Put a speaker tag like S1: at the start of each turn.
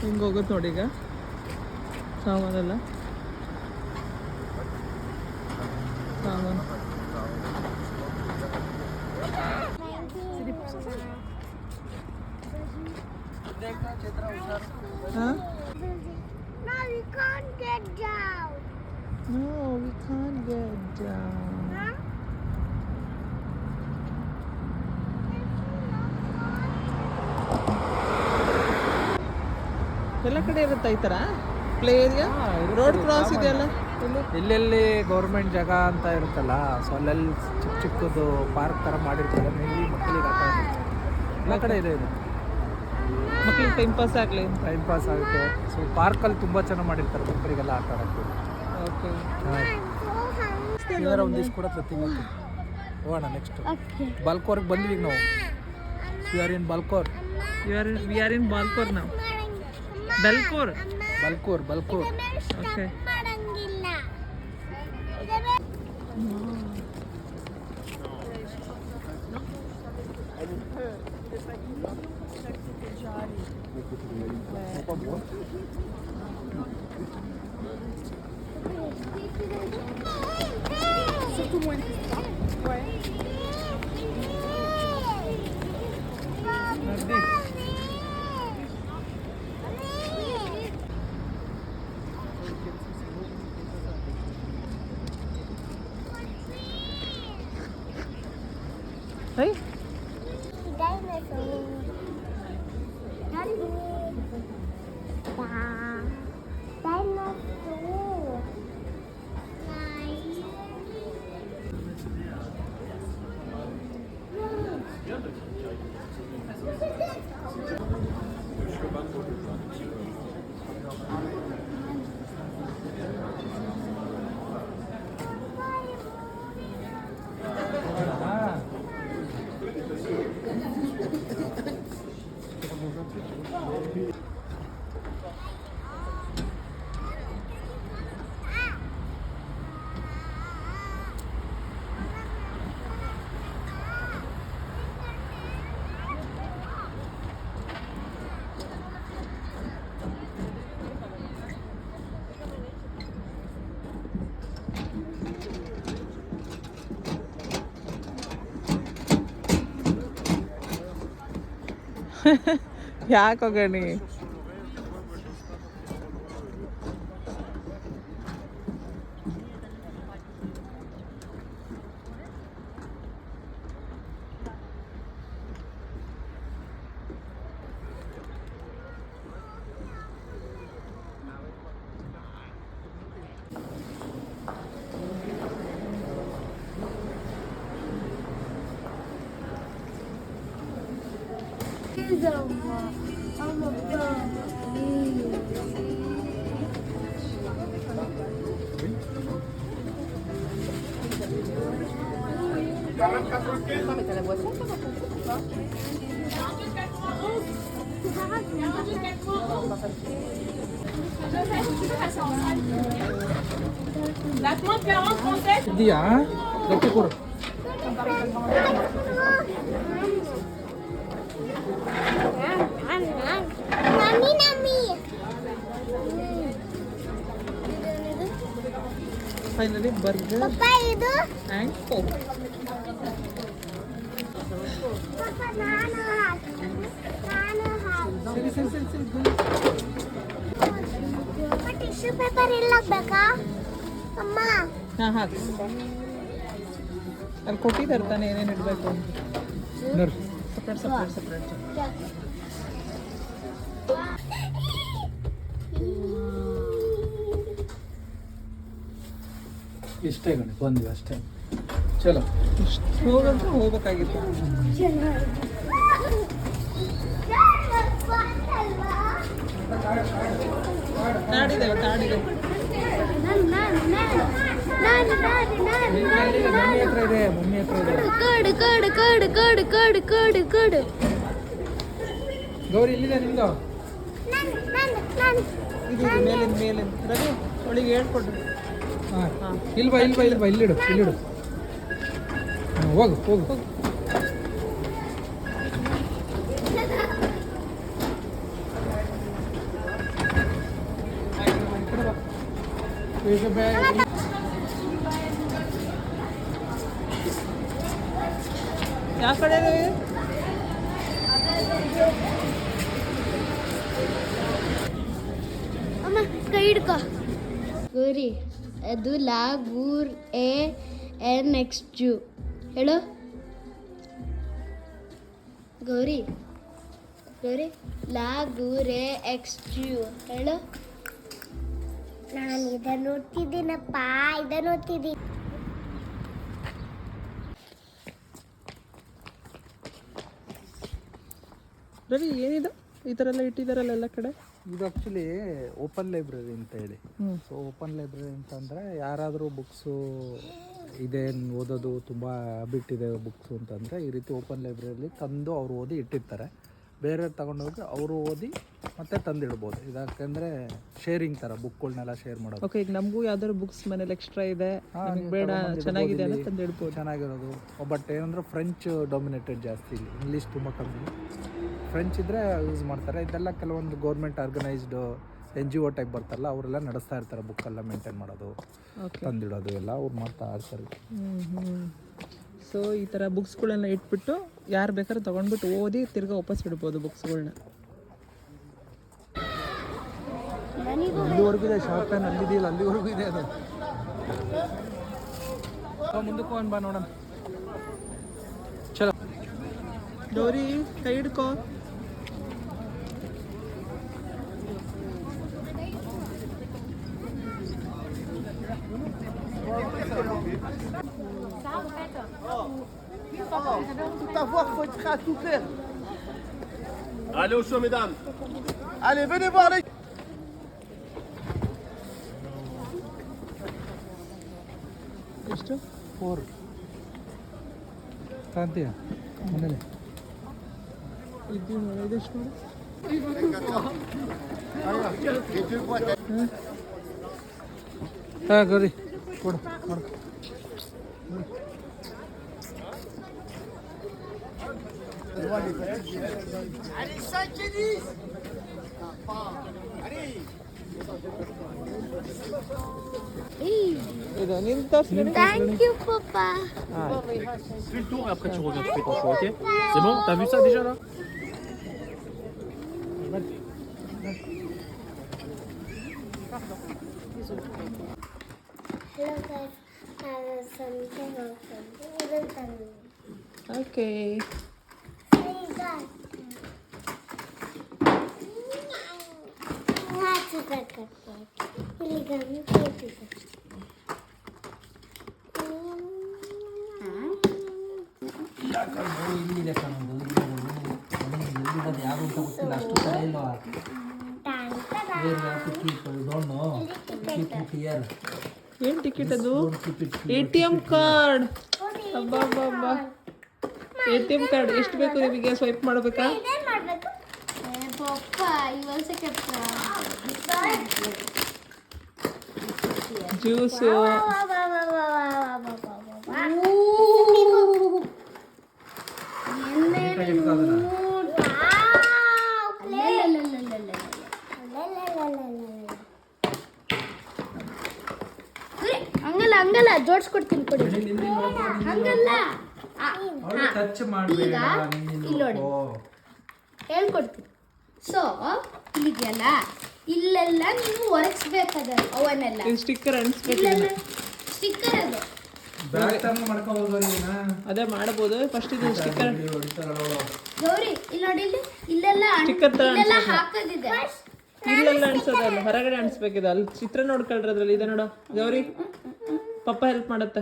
S1: ಹಿಂಗೆ ಹೋಗುತ್ತೆ ನೋಡಿ ಈಗ ಸಾಮಾನೆಲ್ಲ ಸಾಮಾನು ಹಾಂ
S2: No, we can't get down.
S1: No, we can't get down.
S2: Huh?
S1: ಎಲ್ಲ ಕಡೆ ಇರುತ್ತೆ ಈ ಥರ ಪ್ಲೇ ಏರಿಯಾ ರೋಡ್ ಕ್ರಾಸ್ ಇದೆಯಲ್ಲ
S3: ಎಲ್ಲೆಲ್ಲಿ ಗೌರ್ಮೆಂಟ್ ಜಾಗ ಅಂತ ಇರುತ್ತಲ್ಲ ಸೊ ಅಲ್ಲೆಲ್ಲಿ ಚಿಕ್ಕ ಚಿಕ್ಕದು ಪಾರ್ಕ್ ಥರ ಮಾಡಿರ್ತಾರೆ ಮೇಲಿ ಮಕ್ಕಳಿಗೆ ಆಟ ಆಡೋಕ್ಕೆ. ಎಲ್ಲ ಕಡೆ ಇದೆ ಇದು
S1: ಮಕ್ಳಿಗೆ ಟೈಮ್ ಪಾಸ್ ಆಗಲಿ
S3: ಟೈಮ್ ಪಾಸ್ ಆಗುತ್ತೆ. ಸೊ ಪಾರ್ಕಲ್ಲಿ ತುಂಬ ಚೆನ್ನಾಗಿ ಮಾಡಿರ್ತಾರೆ ಮಕ್ಕಳಿಗೆಲ್ಲ ಆಟ ಆಡೋಕ್ಕೆ.
S1: ಓಕೆ
S3: ಏನಾರ ಒಂದಿಷ್ಟು ಕೂಡ ತಿನ್ನೋಕ್ಕೆ ಹೋಗೋಣ ನೆಕ್ಸ್ಟ್ ಬಾಲ್ಕೋರ್ಗೆ ಬಂದ್ವಿ ಈಗ ನಾವು. We are in Balkor.
S1: We are in Balkor ನಾವು ಬೆಲ್ಕೋರ್
S3: ಬಲ್ಕೋರ್
S1: ಓಕೆ
S2: ಮಾಡಂಗಿಲ್ಲ.
S1: ಹೈ ಯಾಕೆ ಹೋಗಣಿ
S3: ಇದೆಯಾ ಗಟ್ಟಿ ಕೊಡು.
S1: Finally burger and coke
S2: tissue paper ಇಲ್ಲ ಬೇಕಾ ಅಮ್ಮ?
S1: ಹಾಂ ಹಾಕಿ ಅಲ್ಲಿ ಕೊಟ್ಟಿದ್ದಾರೆ ತಾನೆ ಏನೇನು ಇಡಬೇಕು ಅಂತ
S3: ನೋಡ್ರಿ
S1: ಸಪ್ರೇಟ್
S3: ಇಷ್ಟೇ ಗಣಿ ಬಂದ್ವಿ ಅಷ್ಟೇ. ಚಲೋ
S1: ಹೋಗಂತ ಹೋಗ್ಬೇಕಾಗಿತ್ತು. ನಾಡಿದ್ದೇವೆ
S3: ಮಮ್ಮಿ ಹತ್ರ ಇದೆ. ಗೌರಿ ಇಲ್ಲಿದೆ ನಿಮ್ದು.
S1: ಇದು ಮೇಲಿಂದ ರವಿ ಅವಳಿಗೆ ಹೇಳ್ಕೊಡ್ರಿ.
S3: ಹಾಂ ಇಲ್ವಾ ಇಲ್ಲಿಡು ಹೋಗು.
S1: ಯಾವ ಕಡೆ
S2: ಅಮ್ಮ ಕೈ ಹಿಡ್ಕೊ ಗೌರಿ ಅದು ಲಾ ಗೂರ್ ಎ ಎನ್ ನೆಕ್ಸ್ಟ್ ಜೂ ಹೇಳು ಗೌರಿ ಗೌರಿ ಲಾ ಗೂರ್ ಎ ಎಕ್ಸ್ ಜೂ ಹೇಳು ನಾನು ಇದನ್ನು ಓದ್ತಿದ್ದೀನಪ್ಪ ಇದನ್ನು ಓದ್ತಿದ್ದೀನಿ
S1: ರವಿ ಏನಿದು ಈ ಥರ ಎಲ್ಲ ಇಟ್ಟಿದ್ದಾರಲ್ಲ ಎಲ್ಲ ಕಡೆ?
S3: ಇದು ಆ್ಯಕ್ಚುಲಿ ಓಪನ್ ಲೈಬ್ರರಿ ಅಂತ ಹೇಳಿ. ಸೊ ಓಪನ್ ಲೈಬ್ರರಿ ಅಂತಂದರೆ ಯಾರಾದರೂ ಬುಕ್ಸು ಇದೆ ಓದೋದು ತುಂಬ ಬಿಟ್ಟಿದೆ ಬುಕ್ಸು ಅಂತಂದರೆ ಈ ರೀತಿ ಓಪನ್ ಲೈಬ್ರರಿಲಿ ತಂದು ಅವರು ಓದಿ ಇಟ್ಟಿರ್ತಾರೆ. ಬೇರೆಯವ್ರು ತಗೊಂಡೋಗಿ ಅವರು ಓದಿ ಮತ್ತೆ ತಂದಿಡ್ಬೋದು. ಇದಕ್ಕಂದರೆ ಶೇರಿಂಗ್ ಥರ ಬುಕ್ಗಳನ್ನೆಲ್ಲ ಶೇರ್ ಮಾಡೋದು.
S1: ಓಕೆ, ಈಗ ನಮಗೂ ಯಾವ್ದಾದ್ರು ಬುಕ್ಸ್ ಮನೇಲಿ ಎಕ್ಸ್ಟ್ರಾ ಇದೆ ಬೇಡ ಚೆನ್ನಾಗಿದೆ ಅಂತ ತಂದಿಡ್ಬೋದು.
S3: ಚೆನ್ನಾಗಿರೋದು. ಬಟ್ ಏನಂದ್ರೆ ಫ್ರೆಂಚ್ ಡಾಮಿನೇಟೆಡ್ ಜಾಸ್ತಿ, ಇಲ್ಲಿ ಇಂಗ್ಲೀಷ್ ತುಂಬ ಕಮ್ಮಿ. ಫ್ರೆಂಚ್ ಇದ್ದರೆ ಯೂಸ್ ಮಾಡ್ತಾರೆ. ಇದೆಲ್ಲ ಕೆಲವೊಂದು ಗೌರ್ಮೆಂಟ್ ಆರ್ಗನೈಸ್ಡ್ NGO ಟೈಪ್ ಬರ್ತಾರಲ್ಲ ಅವರೆಲ್ಲ ನಡೆಸ್ತಾ ಇರ್ತಾರೆ. ಬುಕ್ಕೆಲ್ಲ ಮೇಂಟೈನ್ ಮಾಡೋದು, ತಂದಿಡೋದು ಎಲ್ಲ ಅವ್ರು ಮಾಡ್ತಾ ಇರ್ತಾರೆ.
S1: ಸೊ ಈ ಥರ ಬುಕ್ಸ್ಗಳನ್ನ ಇಟ್ಬಿಟ್ಟು ಯಾರು ಬೇಕಾದ್ರೂ ತೊಗೊಂಡ್ಬಿಟ್ಟು ಓದಿ ತಿರ್ಗಾ ವಾಪಸ್ ಇಡ್ಬೋದು ಬುಕ್ಸ್ಗಳನ್ನ.
S3: ಅಲ್ಲಿವರೆಗೂ ಇದೆ ಶಾಪ್, ಏನು ಅಲ್ಲಿದೆಯಲ್ಲ ಅಲ್ಲಿವರೆಗೂ ಇದೆ ಅದು. ಮುಂದಕ್ಕೆ ಒಂದು ಬಾ ನೋಡೋಣ. ಚಲೋ
S1: ಗೌರಿ ಕೈ ಹಿಡ್ಕೋ.
S4: Allez au chaud, mesdames. Allez, venez voir les...
S1: ಎಷ್ಟು?
S3: 4 ಕಾಂತಿಯ ಮನೇಲಿ
S1: ಇದು ಇದೆಷ್ಟು ನೋಡಿ.
S3: ಹಾಂ ಗೌರಿ ಕೊಡು ಕೊಡು.
S1: ಇದು ನಿನ್ನ ತೋರಿಸಿ.
S2: ಥ್ಯಾಂಕ್ ಯು ಪಪ್ಪ
S4: Fais le tour et après tu reviens, tu fais ton choix, ok? C'est bon? T'as vu ça déjà là?
S2: Hello guys ನಾನು ಸಂತೆ ಹೋಗ್ತೀನಿ ಇದನ್ನು ತಂದು
S1: ಓಕೆ,
S2: ಈಗ ಹಾಕಿ ಇಲ್ಲಿ ಗಮನ ಕೇಳ್ತಿದ್ದೆ
S3: ಇಲ್ಲಿದೆ ಕಾಣೋದು ಎಲ್ಲಿರೋದು ಯಾರು ಅಂತ ಗೊತ್ತಿಲ್ಲ. ಅಷ್ಟು ಕಡೆ ಇಲ್ವಾ?
S1: ಏನು ಟಿಕೆಟ್ ಅದು? ATM card. ಅಬ್ಬಬ್ಬಬ್ಬ, ATM ಕಾರ್ಡ್ ಎಷ್ಟು ಬೇಕು ನಿಮಗೆ? ಸ್ವೈಪ್ ಮಾಡಬೇಕಾ?
S2: ಇದೇನು ಮಾಡಬೇಕು ಪಪ್ಪ ಇವಾಗ
S1: ಜ್ಯೂಸು.
S2: ಹಂಗಲ್ಲ ಹಂಗಲ್ಲ ಜೋಡಿಸ್ಕೊಡ್ತೀನಿ ಕೊಡಿ ಹಂಗಲ್ಲ
S3: ಟಚ್ ಮಾಡಬೇಡ.
S2: ಇಲ್ಲಿ ನೋಡಿ ಹೇಳ್ಕೊಡ್ತೀನಿ. ಸೊ ಇಲ್ಲಿದೆಯಲ್ಲ ಇಲ್ಲೆಲ್ಲ ನೀವು ಒರೆಸ್ಬೇಕದ ಅವನ್ನೆಲ್ಲ.
S1: ಸ್ಟಿಕ್ಕರ್ ಅನ್ಸ್ಬೇಕು.
S2: ಇಲ್ಲೆಲ್ಲ ಸ್ಟಿಕ್ಕರ್ ಅದು
S1: ಅದೇ ಮಾಡಬಹುದು. ಫಸ್ಟ್ ಇದು ಸ್ಟಿಕ್ಕರ್
S2: ಗೌರಿ ಇಲ್ಲಿ ನೋಡಿ ಇಲ್ಲೆಲ್ಲ
S1: ಸ್ಟಿಕ್ಕರ್ ತರ
S2: ಇಲ್ಲೆಲ್ಲ ಹಾಕೋದಿದೆ.
S1: ಇಲ್ಲೆಲ್ಲ ಅನ್ಸೋದಲ್ಲ, ಹೊರಗಡೆ ಅನ್ಸ್ಬೇಕಿದೆ. ಅಲ್ಲಿ ಚಿತ್ರ ನೋಡ್ಕೊಳ್ರಿ, ಅದ್ರಲ್ಲಿ ಇದೆ ನೋಡು ಗೌರಿ. ಪಪ್ಪ ಹೆಲ್ಪ್ ಮಾಡತ್ತೆ.